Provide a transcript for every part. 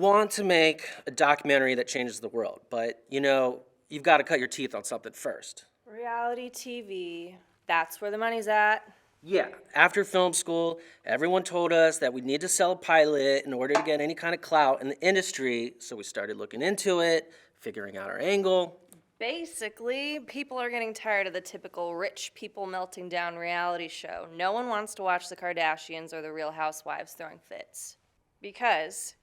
want to make a documentary that changes the world, but, you've got to cut your teeth on something first. Reality TV, that's where the money's at. Yeah, after film school, everyone told us that we need to sell a pilot in order to get any kind of clout in the industry, so we started looking into it, figuring out our angle. Basically, people are getting tired of the typical rich people melting down reality show. No one wants to watch the Kardashians or the Real Housewives throwing fits. Because,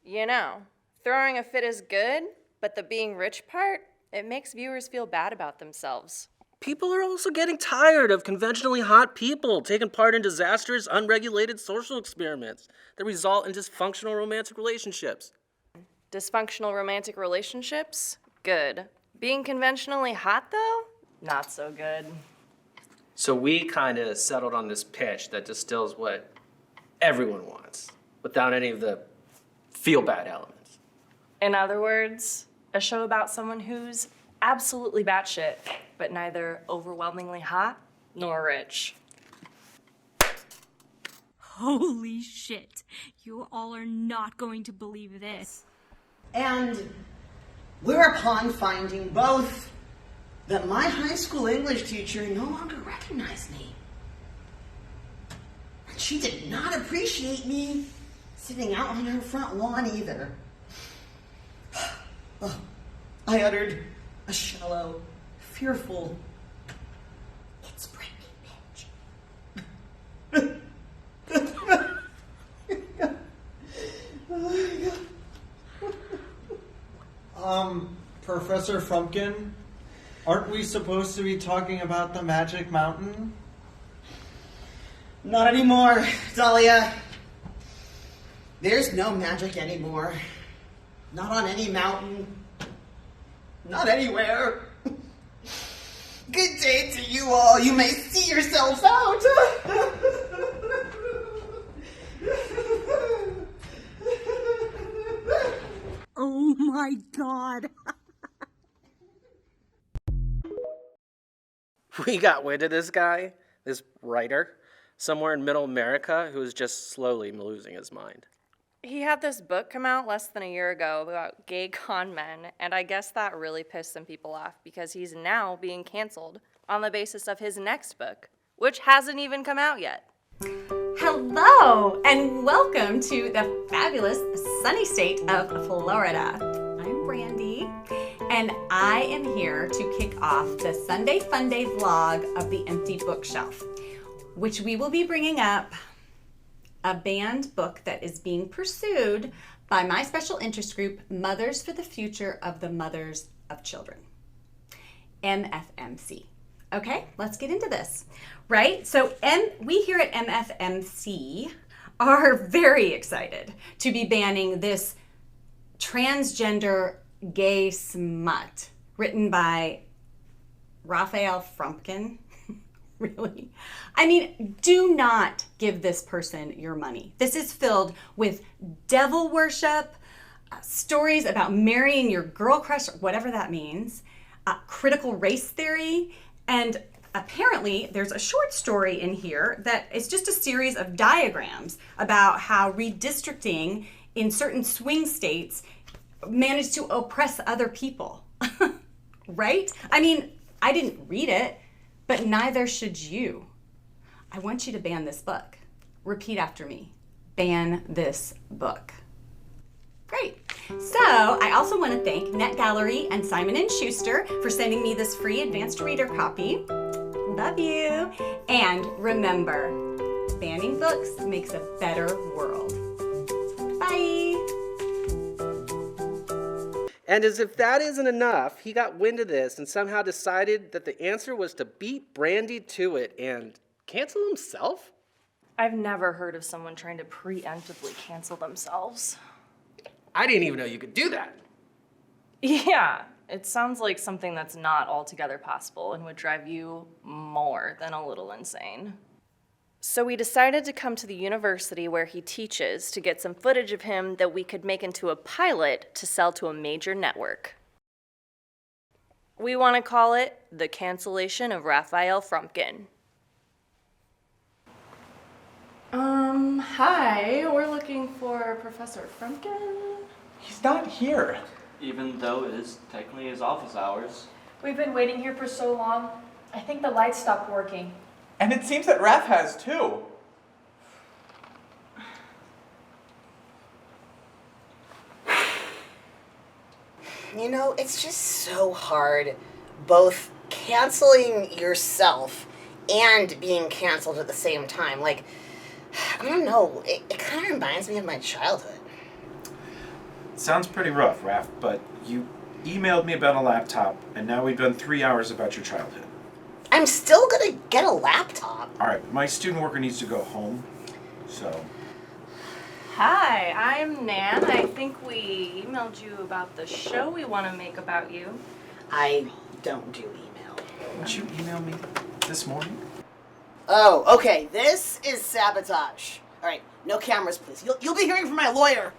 throwing a fit is good, but the being rich part, it makes viewers feel bad about themselves. People are also getting tired of conventionally hot people taking part in disastrous, unregulated social experiments that result in dysfunctional romantic relationships. Dysfunctional romantic relationships? Good. Being conventionally hot, though? Not so good. So we kind of settled on this pitch that distills what everyone wants, without any of the feel-bad elements. In other words, a show about someone who's absolutely batshit, but neither overwhelmingly hot nor rich. Holy shit. You all are not going to believe this. And whereupon finding both that my high school English teacher no longer recognized me. And she did not appreciate me sitting out on her front lawn either. I uttered a shallow, fearful, "It's Britney, bitch." Professor Frumkin, aren't we supposed to be talking about the Magic Mountain? Not anymore, Dahlia. There's no magic anymore. Not on any mountain. Not anywhere. Good day to you all. You may see yourselves out. Oh my God. We got wind of this guy, this writer, somewhere in Middle America who is just slowly losing his mind. He had this book come out less than a year ago about gay con men, and I guess that really pissed some people off because he's now being canceled on the basis of his next book, which hasn't even come out yet. Hello, and welcome to the fabulous sunny state of Florida. I'm Brandy, and I am here to kick off the Sunday Fun Day vlog of the Empty Bookshelf, which we will be bringing up a banned book that is being pursued by my special interest group, Mothers for the Future of the Mothers of Children, MFMC. Okay, let's get into this, right? So we here at MFMC are very excited to be banning this transgender gay smut written by Rafael Frumkin. Really? I mean, do not give this person your money. This is filled with devil worship, stories about marrying your girl crush, whatever that means, critical race theory, and apparently there's a short story in here that is just a series of diagrams about how redistricting in certain swing states managed to oppress other people, right? I mean, I didn't read it, but neither should you. I want you to ban this book. Repeat after me. Ban this book. Great. So I also want to thank NetGallery and Simon & Schuster for sending me this free advanced reader copy. Love you. And remember, banning books makes a better world. Bye. And as if that isn't enough, he got wind of this and somehow decided that the answer was to beat Brandy to it and cancel himself? I've never heard of someone trying to preemptively cancel themselves. I didn't even know you could do that. Yeah, it sounds like something that's not altogether possible and would drive you more than a little insane. So we decided to come to the university where he teaches to get some footage of him that we could make into a pilot to sell to a major network. We want to call it The Cancellation of Rafael Frumkin. Hi, we're looking for Professor Frumkin. He's not here. Even though it is technically his office hours. We've been waiting here for so long. I think the lights stopped working. And it seems that Raph has too. You know, it's just so hard both canceling yourself and being canceled at the same time. Like, I don't know, it kind of reminds me of my childhood. Sounds pretty rough, Raph, but you emailed me about a laptop, and now we've done 3 hours about your childhood. I'm still gonna get a laptop. All right, my student worker needs to go home, so... Hi, I'm Nan. I think we emailed you about the show we want to make about you. I don't do email. Didn't you email me this morning? Oh, okay, this is sabotage. All right, no cameras, please. You'll be hearing from my lawyer.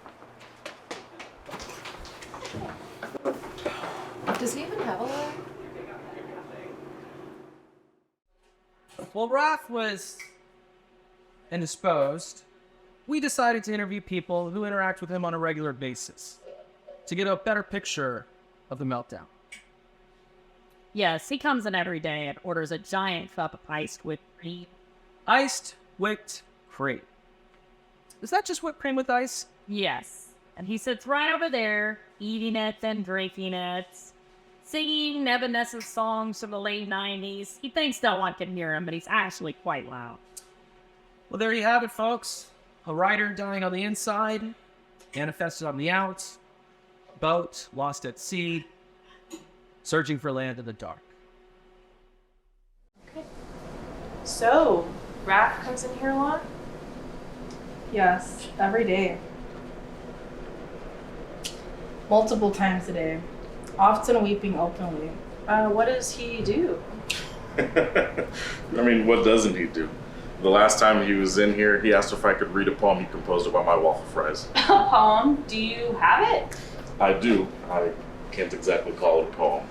Does he even have a lawyer? While Raph was indisposed, we decided to interview people who interact with him on a regular basis to get a better picture of the meltdown. Yes, he comes in every day and orders a giant cup of iced whipped cream. Iced whipped cream. Is that just whipped cream with ice? Yes, and he sits right over there, eating it and drinking it, singing Evanescence songs from the late 90s. He thinks no one can hear him, but he's actually quite loud. Well, there you have it, folks. A writer dying on the inside, manifested on the out, boat lost at sea, searching for land in the dark. Okay. So, Raph comes in here a lot? Yes, every day. Multiple times a day. Often weeping openly. What does he do? I mean, what doesn't he do? The last time he was in here, he asked if I could read a poem he composed about my waffle fries. A poem? Do you have it? I do. I can't exactly call it a poem.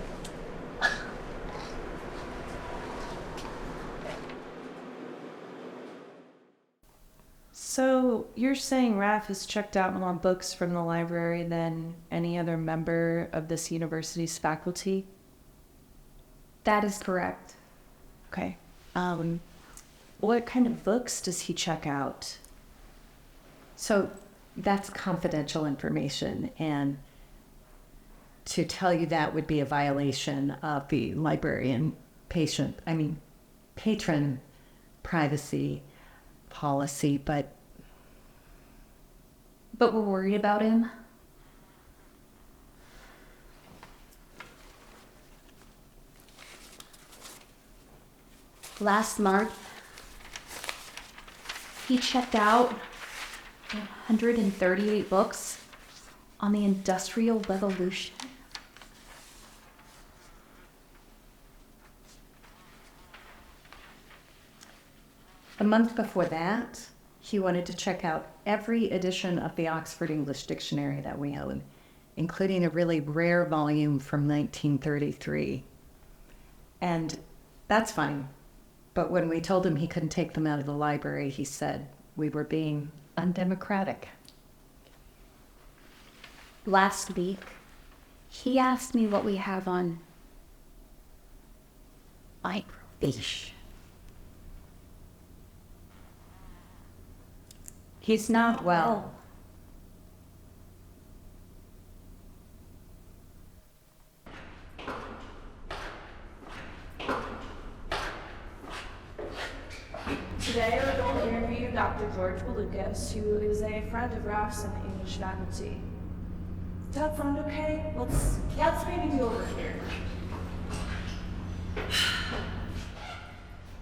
So, you're saying Raph has checked out more books from the library than any other member of this university's faculty? That is correct. Okay. What kind of books does he check out? So that's confidential information, and to tell you that would be a violation of the patron privacy policy, but we're worried about him? last month he checked out 138 books on the Industrial Revolution. A month before that, he wanted to check out every edition of the Oxford English Dictionary that we own, including a really rare volume from 1933. And that's fine. But when we told him he couldn't take them out of the library, he said we were being undemocratic. Last week, he asked me what we have on my probation. He's not well. Today we're going to interview Dr. George Lucas, who is a friend of Raph's in the English faculty. Is that sound okay? Let's maybe do over here.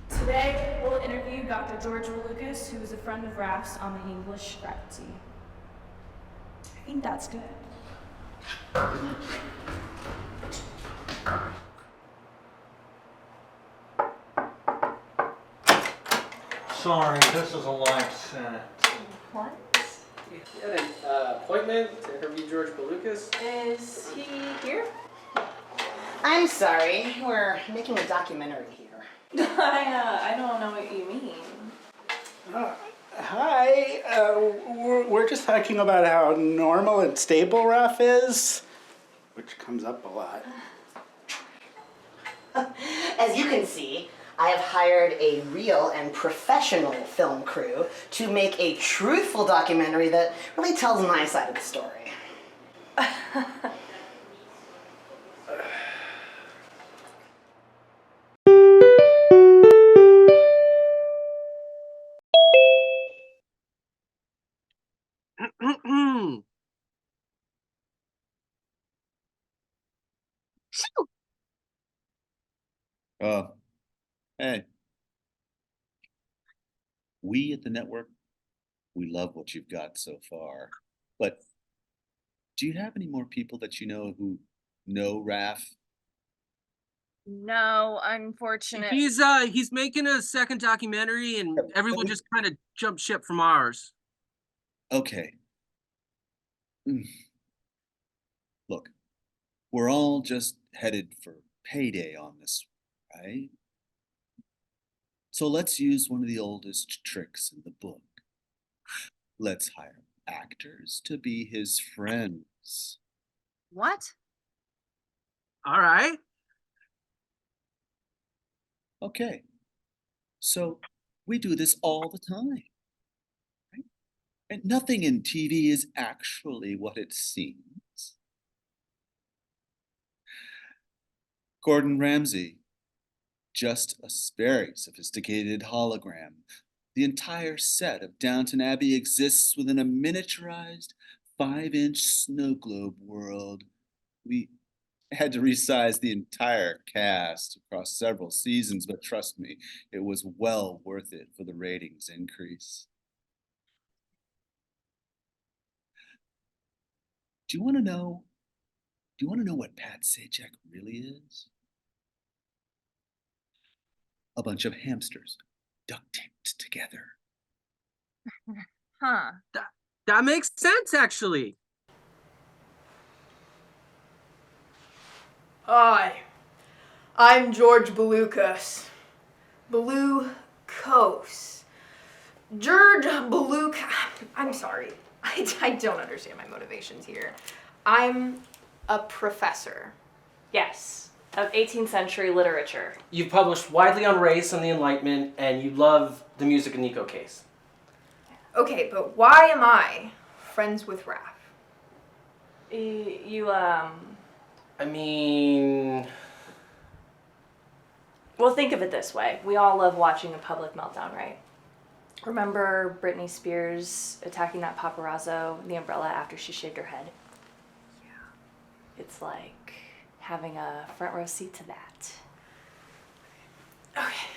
Today we'll interview Dr. George Lucas, who is a friend of Raph's on the English faculty. I think that's good. Sorry, this is a live set. What? You had an appointment to interview George Lucas? Is he here? I'm sorry, we're making a documentary here. I don't know what you mean. Hi, we're we're just talking about how normal and stable Raph is, which comes up a lot. As you can see, I have hired a real and professional film crew to make a truthful documentary that really tells my side of the story. Oh, hey. We at the network, we love what you've got so far. But do you have any more people that you know who know Raph? No, unfortunately. He's making a second documentary, and everyone just kind of jumped ship from ours. Okay. Look, we're all just headed for payday on this, right? So let's use one of the oldest tricks in the book. Let's hire actors to be his friends. What? All right. Okay. So we do this all the time, right? And nothing in TV is actually what it seems. Gordon Ramsay, just a very sophisticated hologram. The entire set of Downton Abbey exists within a miniaturized 5-inch snow globe world. We had to resize the entire cast across several seasons, but trust me, it was well worth it for the ratings increase. Do you want to know what Pat Sajak really is? A bunch of hamsters duct taped together. Huh. That makes sense, actually. Hi, I'm George Belucas. Belucos. George Belucas. I'm sorry. I don't understand my motivations here. I'm a professor. Yes, of 18th century literature. You've published widely on race and the Enlightenment, and you love the music of Nico Case. Okay, but why am I friends with Raph? I mean... Well, think of it this way. We all love watching a public meltdown, right? Remember Britney Spears attacking that paparazzo in the umbrella after she shaved her head? Yeah. It's like having a front row seat to that. Okay.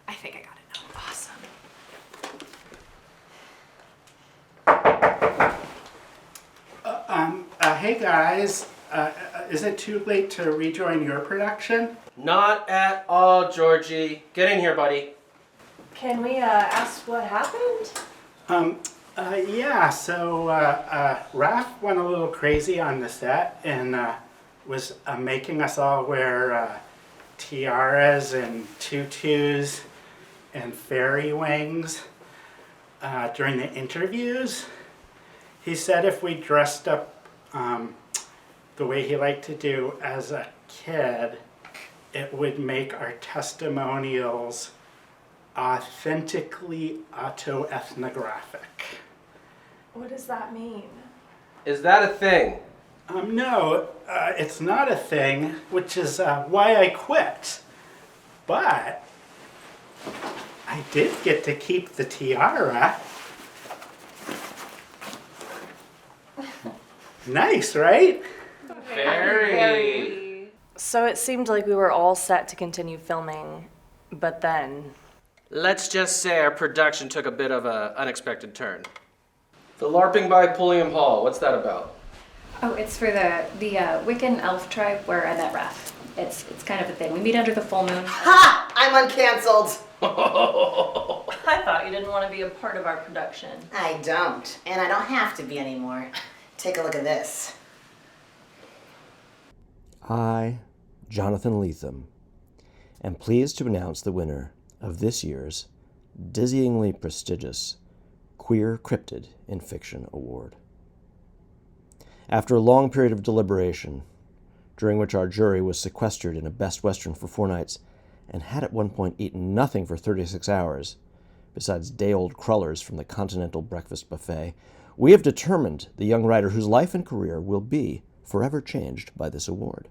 I think I got it now. Awesome. Hey guys, is it too late to rejoin your production? Not at all, Georgie. Get in here, buddy. Can we ask what happened? Yeah, so Raph went a little crazy on the set and was making us all wear tiaras and tutus and fairy wings during the interviews. He said if we dressed up the way he liked to do as a kid, it would make our testimonials authentically autoethnographic. What does that mean? Is that a thing? No, it's not a thing, which is why I quit. But I did get to keep the tiara. Nice, right? Very. So it seemed like we were all set to continue filming, but then... Let's just say our production took a bit of an unexpected turn. The LARPing by Pulliam Hall, what's that about? Oh, it's for the Wiccan elf tribe where I met Raph. It's kind of a thing. We meet under the full moon. Ha! I'm uncanceled. I thought you didn't want to be a part of our production. I don't, and I don't have to be anymore. Take a look at this. I, Jonathan Lethem, am pleased to announce the winner of this year's dizzyingly prestigious Queer Cryptid in Fiction Award. After a long period of deliberation, during which our jury was sequestered in a Best Western for 4 nights and had at one point eaten nothing for 36 hours, besides day-old crullers from the Continental Breakfast Buffet, we have determined the young writer whose life and career will be forever changed by this award.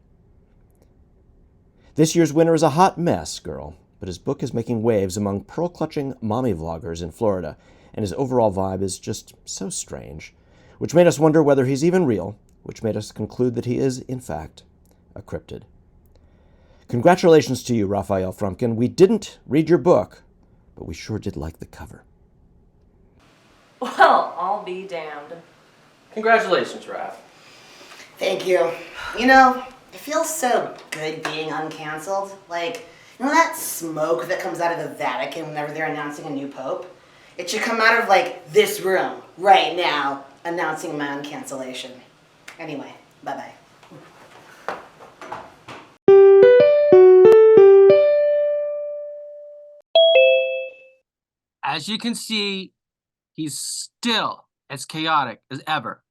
This year's winner is a hot mess, girl, but his book is making waves among pearl-clutching mommy vloggers in Florida, and his overall vibe is just so strange, which made us wonder whether he's even real, which made us conclude that he is, in fact, a cryptid. Congratulations to you, Rafael Frumkin. We didn't read your book, but we sure did like the cover. Well, I'll be damned. Congratulations, Raph. Thank you. You know, it feels so good being uncanceled. Like, you know that smoke that comes out of the Vatican whenever they're announcing a new pope? It should come out of, like, this room, right now, announcing my uncancellation. Anyway, bye-bye. As you can see, he's still as chaotic as ever.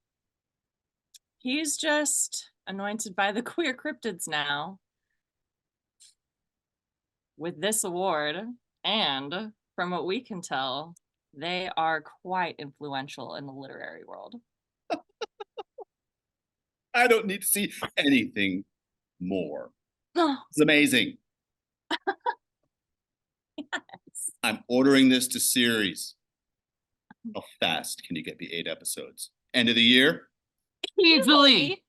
He's just anointed by the queer cryptids now with this award, and from what we can tell, they are quite influential in the literary world. I don't need to see anything more. It's amazing. Yes. I'm ordering this to series. How fast can you get me 8 episodes? End of the year? Easily.